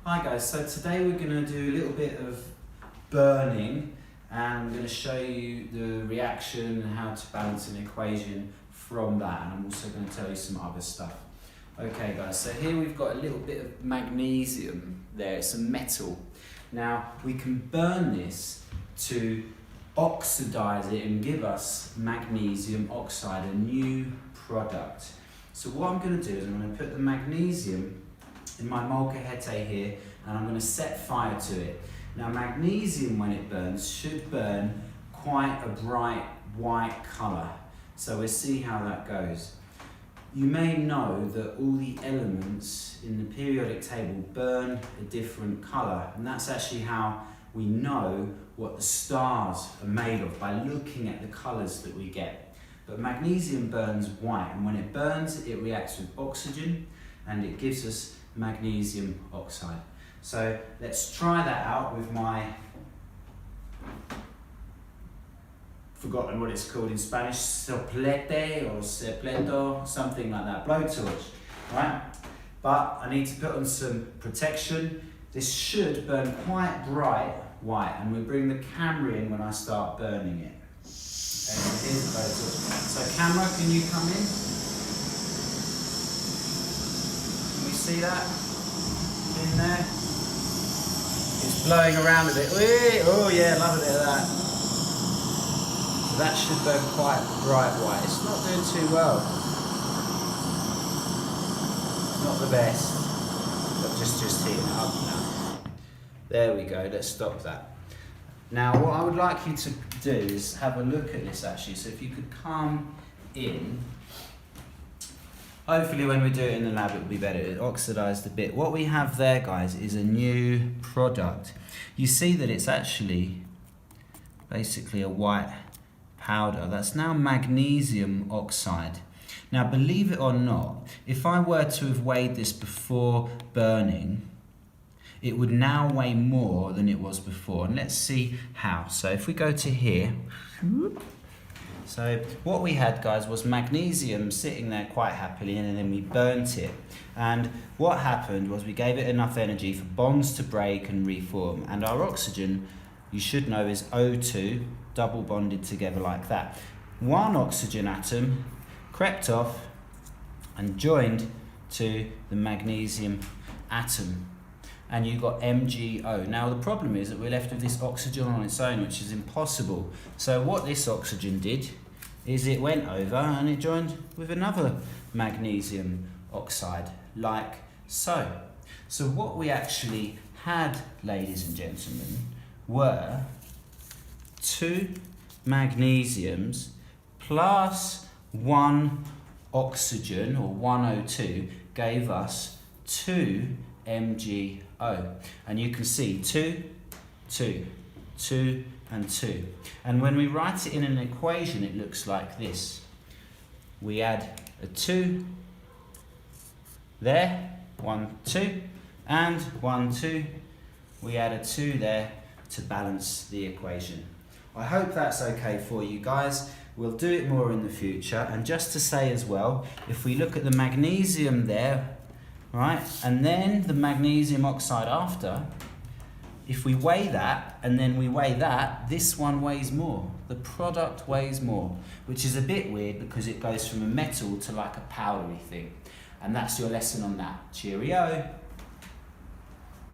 Hi guys, so today we're going to do a little bit of burning and I'm going to show you the reaction and how to balance an equation from that, and I'm also going to tell you some other stuff. Okay guys, so here we've got a little bit of magnesium there, it's a metal. Now we can burn this to oxidize it and give us magnesium oxide, a new product. So what I'm going to do is I'm going to put the magnesium in my molcajete here and I'm going to set fire to it. Now magnesium, when it burns, should burn quite a bright white colour. So we'll see how that goes. You may know that all the elements in the periodic table burn a different colour, and that's actually how we know what the stars are made of, by looking at the colours that we get. But magnesium burns white, and when it burns it reacts with oxygen and it gives us magnesium oxide. So let's try that out with my, forgotten what it's called in Spanish, soplete or sepleto, something like that, blowtorch, right? But I need to put on some protection. This should burn quite bright white, and we'll bring the camera in when I start burning it. Okay, so here's the blowtorch. So camera, can you come in? Can we see that in there? It's blowing around a bit. Oh yeah, love a bit of that. So that should burn quite bright white. It's not doing too well. Not the best. But just heating it up now. There we go, let's stop that. Now what I would like you to do is have a look at this actually. So if you could come in. Hopefully when we do it in the lab it will be better. It oxidized a bit. What we have there, guys, is a new product. You see that it's actually basically a white powder. That's now magnesium oxide. Now believe it or not, if I were to have weighed this before burning, it would now weigh more than it was before. And let's see how. So if we go to here, so what we had, guys, was magnesium sitting there quite happily, and then we burnt it. And what happened was we gave it enough energy for bonds to break and reform. And our oxygen, you should know, is O2, double bonded together like that. One oxygen atom crept off and joined to the magnesium atom, and you got MgO. Now the problem is that we're left with this oxygen on its own, which is impossible. So what this oxygen did is it went over and it joined with another magnesium oxide, like so. So what we actually had, ladies and gentlemen, were two magnesiums plus one oxygen, or one O2, gave us two MgO. And you can see 2, 2, 2, and 2. And when we write it in an equation, it looks like this. We add a 2 there, 1, 2, and 1, 2. We add a 2 there to balance the equation. I hope that's okay for you guys. We'll do it more in the future. And just to say as well, if we look at the magnesium there, right, and then the magnesium oxide after, if we weigh that and then we weigh that, this one weighs more. The product weighs more, which is a bit weird because it goes from a metal to like a powdery thing. And that's your lesson on that. Cheerio.